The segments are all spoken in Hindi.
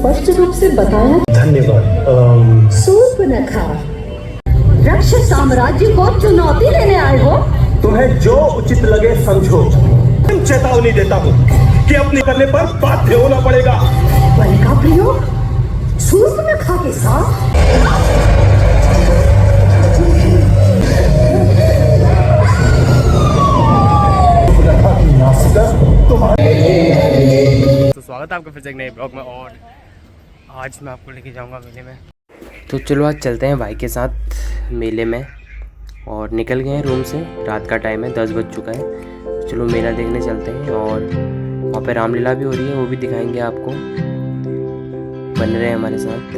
स्पष्ट रूप से बताया। धन्यवाद। शूर्पणखा, राक्षस साम्राज्य को चुनौती देने आए हो? तुम्हें जो उचित लगे समझो। चेतावनी देता हूँ कि अपने करने पर बाध्य होना पड़ेगा। बल का प्रयोग शूर्पणखा के साथ? तो स्वागत है आपका फिर से एक नए ब्लॉग में। और आज मैं आपको लेके जाऊंगा मेले में। तो चलो आज चलते हैं भाई के साथ मेले में। और निकल गए हैं रूम से, रात का टाइम है, 10 बज चुका है। चलो मेला देखने चलते हैं। और वहाँ पे रामलीला भी हो रही है, वो भी दिखाएंगे आपको। बन रहे हैं हमारे साथ।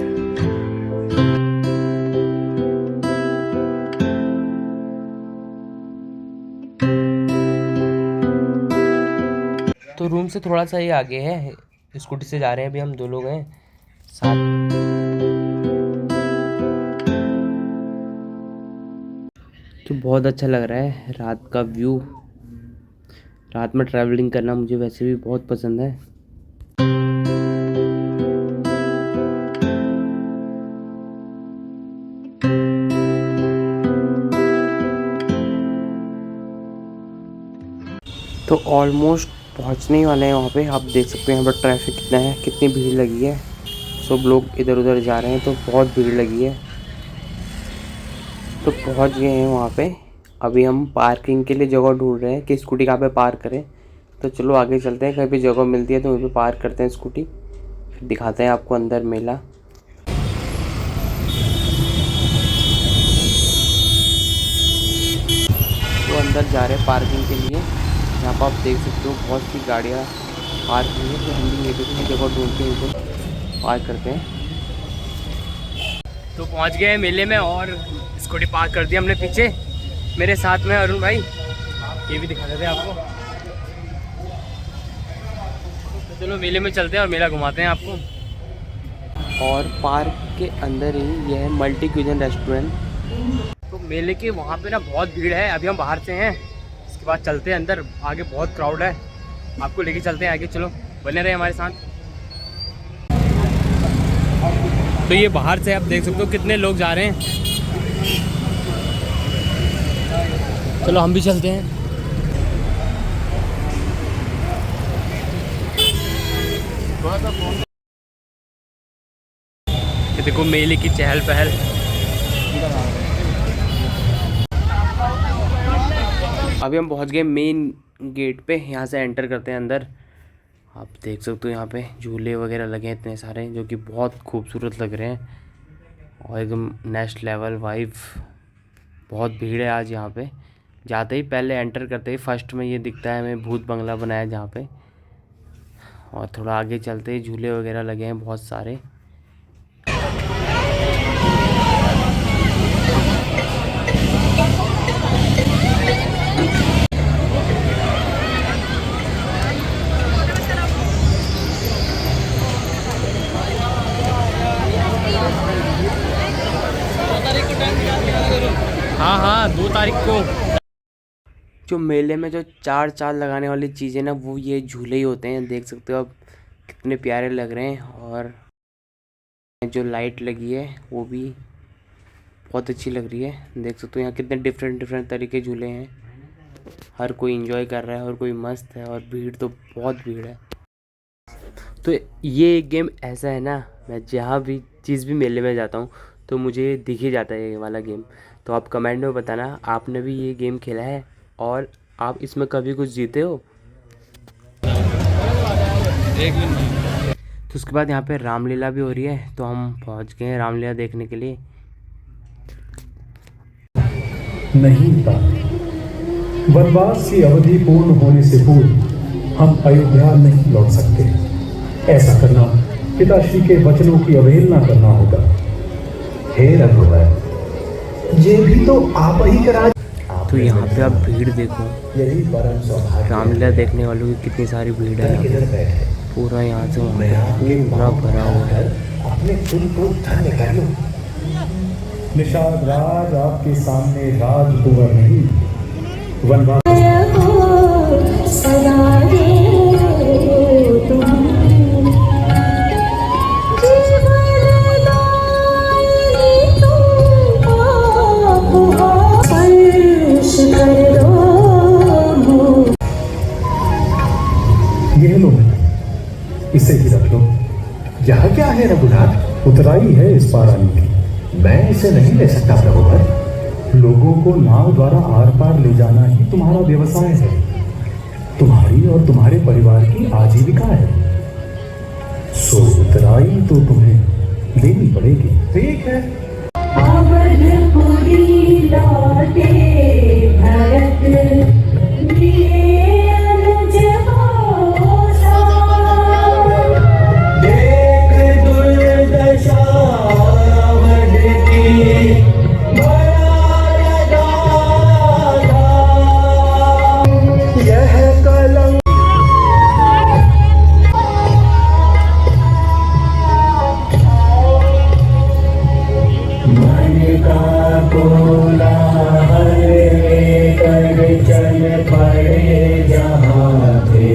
तो रूम से थोड़ा सा ही आगे है, स्कूटी से जा रहे हैं अभी हम, 2 लोग हैं साथ। तो बहुत अच्छा लग रहा है रात का व्यू। रात में ट्रैवलिंग करना मुझे वैसे भी बहुत पसंद है। तो ऑलमोस्ट पहुंचने ही वाले हैं वहाँ पे। आप देख सकते हैं यहाँ पर ट्रैफिक कितना है, कितनी भीड़ लगी है। सब लोग इधर उधर जा रहे हैं, तो बहुत भीड़ लगी है। तो पहुंच गए हैं वहाँ पे। अभी हम पार्किंग के लिए जगह ढूंढ रहे हैं कि स्कूटी कहाँ पे पार्क करें। तो चलो आगे चलते हैं, कहीं भी जगह मिलती है तो वहीं पे पार्क करते हैं स्कूटी। फिर दिखाते हैं आपको अंदर मेला। तो अंदर जा रहे हैं पार्किंग के लिए। यहाँ पर आप देख सकते हो बहुत सी गाड़ियाँ पार्क हुई है। तो हम भी ये भी जगह ढूंढ के इनको पार्क करते हैं। तो पहुँच गए मेले में और स्कूटी पार्क कर दी हमने पीछे। मेरे साथ में अरुण भाई, ये भी दिखा देते हैं आपको। तो चलो मेले में चलते हैं और मेला घुमाते हैं आपको। और पार्क के अंदर ही यह है मल्टी क्यूजन रेस्टोरेंट। तो मेले के वहाँ पे ना बहुत भीड़ है। अभी हम बाहर से हैं, इसके बाद चलते हैं अंदर। आगे बहुत क्राउड है, आपको लेके चलते हैं आगे। चलो बने रहे हमारे साथ। तो ये बाहर से आप देख सकते हो कितने लोग जा रहे हैं। चलो हम भी चलते हैं। ये देखो मेले की चहल पहल। अभी हम पहुंच गए मेन गेट पे। यहाँ से एंटर करते हैं अंदर। आप देख सकते हो यहाँ पे झूले वगैरह लगे हैं इतने सारे, जो कि बहुत खूबसूरत लग रहे हैं। और एकदम नेक्स्ट लेवल वाइब। बहुत भीड़ है आज यहाँ पे। जाते ही पहले एंटर करते ही फर्स्ट में ये दिखता है हमें भूत बंगला बनाया जहाँ पे। और थोड़ा आगे चलते ही झूले वगैरह लगे हैं बहुत सारे। हाँ 2 तारीख को। जो मेले में जो 4 चाल लगाने वाली चीज़ें ना, वो ये झूले ही होते हैं। देख सकते हो आप कितने प्यारे लग रहे हैं। और जो लाइट लगी है वो भी बहुत अच्छी लग रही है। देख सकते हो यहाँ कितने डिफरेंट तरीके झूले हैं। हर कोई एंजॉय कर रहा है, हर कोई मस्त है। और भीड़ तो बहुत भीड़ है। तो ये गेम ऐसा है ना, मैं जहाँ भी चीज़ भी मेले में जाता हूँ तो मुझे दिख ही जाता है ये वाला गेम। तो आप कमेंट में बताना आपने भी ये गेम खेला है और आप इसमें कभी कुछ जीते हो। तो उसके बाद यहाँ पे रामलीला भी हो रही है। तो हम पहुँच गए हैं रामलीला देखने के लिए। नहीं था, वनवास की अवधि पूर्ण होने से पूर्व हम अयोध्या नहीं लौट सकते। ऐसा करना पिताश्री के वचनों की अवहेलना करना होगा। हे रघुवर, ये भी तो आप ही करा। तो यहाँ पे आप भीड़ देखो, यही परम सौभाग्य। रामलीला देखने वालों की कितनी सारी भीड़ है यहाँ पे। पूरा यहाँ से वहाँ तक पूरा भरा हुआ है। अपने दिल को धन्य कर लो। निषाद राज आपके सामने राजकुंवर नहीं, वनवास। क्या है रघुनाथ? उतराई है इस पारानी की। मैं इसे नहीं ले सकता प्रभुवर। लोगों को नाव द्वारा आर पार ले जाना ही तुम्हारा व्यवसाय है। तुम्हारी और तुम्हारे परिवार की आजीविका है। सो उतराई तो तुम्हें देनी पड़ेगी। ठीक है। अवधपुरी लौटे भरत लिए अनुज होसा। देख दुर्दशा अवध की बड़ा लगा यह कलंक। चल पड़े जहाँ थे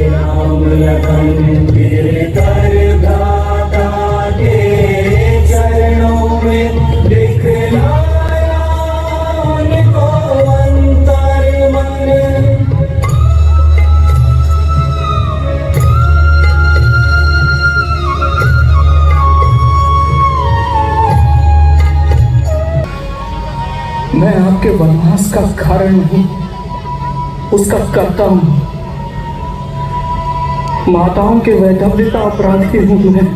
राम लखन गिरधर भ्राता के चरणों में दिखलाया उनको अंतर मन। मैं आपके वनवास का कारण नहीं, उसका कर्ता हूं। माताओं के वैधव्य का अपराधी हूं मैं।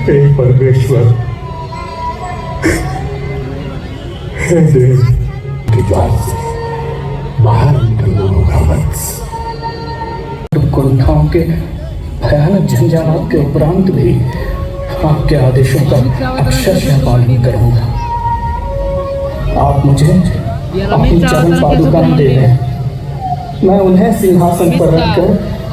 हे परमेश्वर, हे देव के द्वार से बाहर निकलना होगा वत्स। कुंठाओं के भयानक झंझावात के उपरांत भी आपके आदेशों का अक्षरशः पालन करूंगा। आप मुझे अपनी चरण पादुकाएं दे दें। मैं उन्हें सिंहासन पर रखकर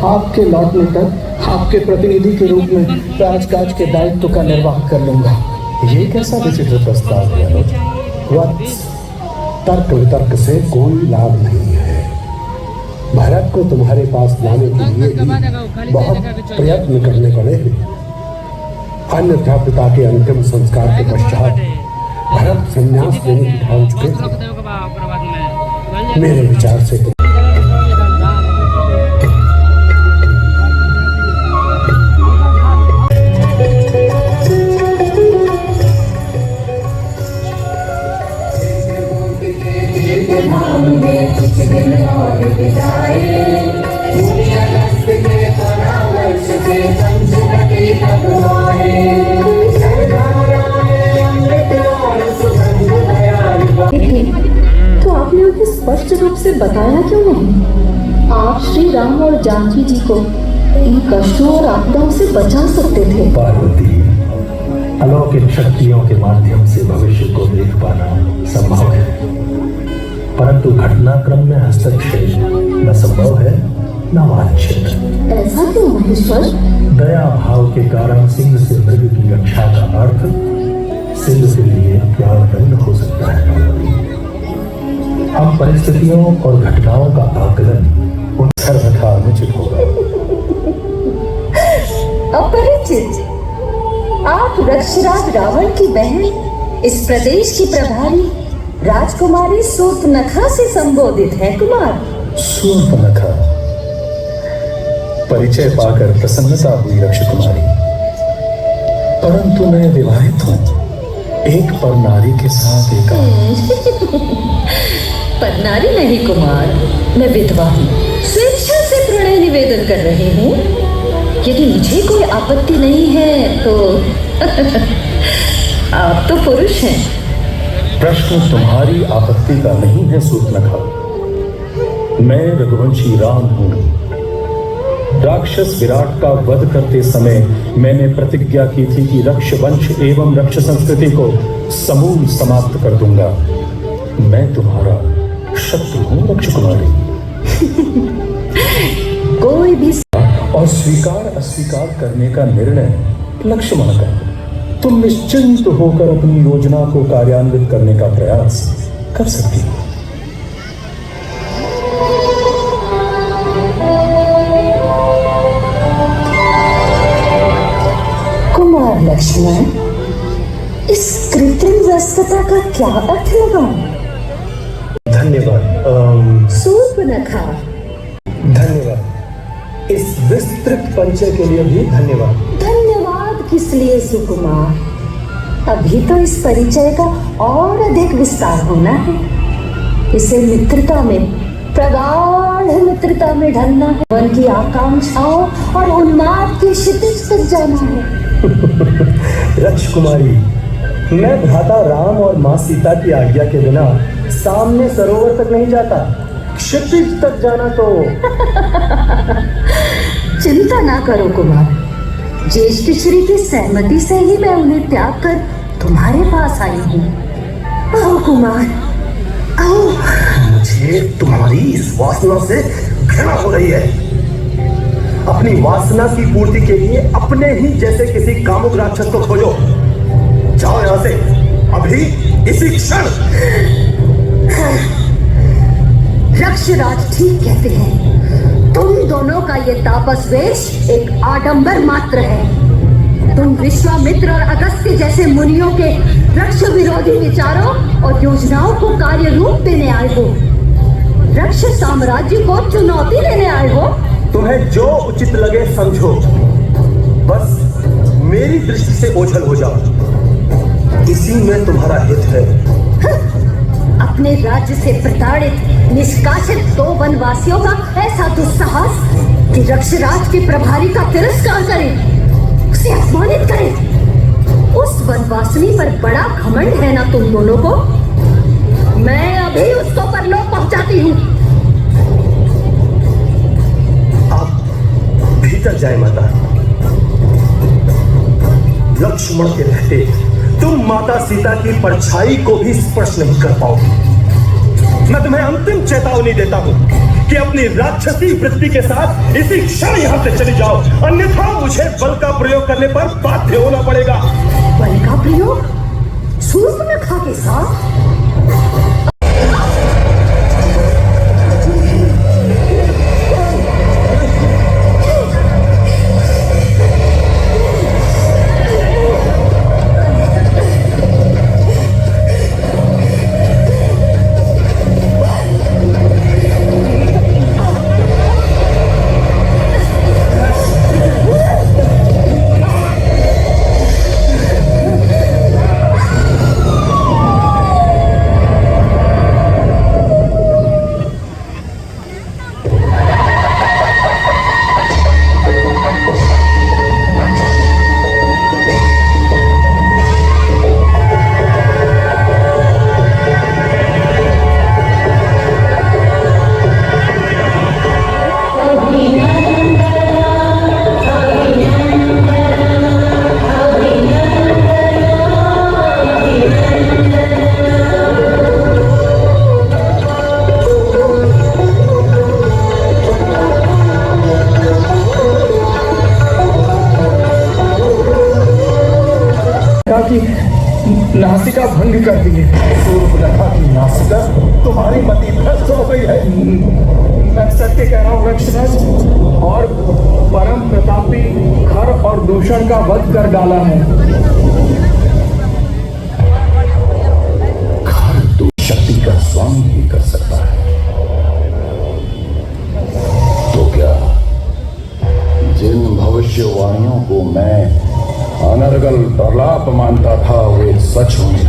आपके लौटने तक आपके प्रतिनिधि के रूप में राजकाज के दायित्व का निर्वाह कर लूंगा। ये कैसा विचित्र प्रस्ताव है अनुज? वत्स, तर्क वितर्क से कोई लाभ नहीं है। भरत को तुम्हारे पास लाने के लिए भी बहुत प्रयत्न करने पड़े हैं। अन्यथा पिता के अंतिम संस्कार के पश्चात भरत संन्यास लेने की ठान चुके थे। मेरे विचार से तो आपने उन्हें स्पष्ट रूप से बताया क्यों नहीं? आप श्री राम और जानकी जी को इन कष्टों और आपदाओं से बचा सकते थे। पार्वती, अलौकिक शक्तियों के माध्यम से भविष्य को देख पाना संभव है, परंतु घटनाक्रम में हस्तक्षेप न संभव है न वांछित। ऐसा क्यों महेश्वर? दया भाव के कारण सिंह से मृग की रक्षा का अर्थ सिंह के लिए प्राणदंड हो सकता है। हम परिस्थितियों और घटनाओं का आकलन उन सर्वथा अनुचित होगा। अपरिचित? आप रक्षराज रावण की बहन, इस प्रदेश की प्रभारी राजकुमारी सूर्पनखा से संबोधित है कुमार। सूर्पनखा, परिचय पाकर प्रसन्नता हुई रक्षकुमारी, परंतु मैं विवाहित हूं, एक पर नारी के साथ एक। पर नारी नहीं कुमार, मैं विधवा हूँ। स्वेच्छा से प्रणय निवेदन कर रही हूँ। यदि मुझे कोई आपत्ति नहीं है तो आप तो पुरुष हैं। प्रश्न तुम्हारी आपत्ति का नहीं है सूर्पनखा। मैं रघुवंशी राम हूं। राक्षस विराट का वध करते समय मैंने प्रतिज्ञा की थी कि रक्ष वंश एवं रक्ष संस्कृति को समूल समाप्त कर दूंगा। मैं तुम्हारा शत्रु हूं रक्षकुमारी। कोई भी और स्वीकार अस्वीकार करने का निर्णय लक्ष्मण का। तुम निश्चिंत होकर अपनी योजना को कार्यान्वित करने का प्रयास कर सकती हो। कुमार लक्ष्मण, इस कृत्रिम मध्यस्थता का क्या अर्थ लगाऊं? धन्यवाद। सूर्पनखा, धन्यवाद। इस विस्तृत परिचय के लिए भी धन्यवाद। धन्यवाद किस लिए सुकुमार? अभी तो इस परिचय का और अधिक विस्तार होना है। इसे मित्रता में, प्रगाढ़ मित्रता में ढलना है। मन की आकांक्षाओं और उन्माद की क्षितिज तक जाना है। राजकुमारी, मैं भ्राता राम और माँ सीता की आज्ञा के बिना सामने सरोवर तक नहीं जाता। क्षितिज तक जाना तो चिंता ना करो कुमार, ज्येष्ठ श्री की सहमति से ही मैं उन्हें त्याग कर तुम्हारे पास आई हूँ। आओ कुमार, आओ। मुझे तुम्हारी इस वासना से घृणा हो रही है। अपनी वासना की पूर्ति के लिए अपने ही जैसे किसी कामुक राक्षस को खोजो। जाओ यहां से अभी, इसी क्षण। रक्षराज ठीक कहते हैं, तुम दोनों का ये तापस वेश एक आडंबर मात्र है। तुम विश्वामित्र और अगस्त्य जैसे मुनियों के रक्ष विरोधी विचारों और योजनाओं को कार्य रूप देने आए हो। रक्ष साम्राज्य को चुनौती देने आए हो। तुम्हें जो उचित लगे समझो, बस मेरी दृष्टि से ओझल हो जाओ। इसी में तुम्हारा हित है। अपने राज्य से प्रताड़ित निष्कासित 2 वनवासियों का ऐसा दुस्साहस कि रक्षराज के प्रभारी का तिरस्कार करें, उसे अपमानित करें। उस वनवासिनी पर बड़ा घमंड है ना तुम दोनों को। मैं अभी उसको परलोक पहुंचाती हूँ। आप भीतर जाए माता। लक्ष्मण के रहते तुम माता सीता की परछाई को भी स्पर्श नहीं कर पाओगे। मैं तुम्हें अंतिम चेतावनी देता हूं कि अपनी राक्षसी वृत्ति के साथ इसी क्षण यहां से चली जाओ, अन्यथा मुझे बल का प्रयोग करने पर बाध्य होना पड़ेगा। बल का प्रयोग? सूर्पनखा के साथ? की नासिका भंग कर दी है। सूर्पनखा की नासिका तुम्हारी मति भ्रष्ट हो गई है। मैं सत्य कह रहा हूँ रक्षराज, और परम प्रतापी खर और दूषण का वध कर डाला है। खर तो शक्ति का स्वामी ही कर सकता है, तो क्या जिन भविष्यवाणियों को मैं अनर्गल प्रलाप मानता था वे सच होने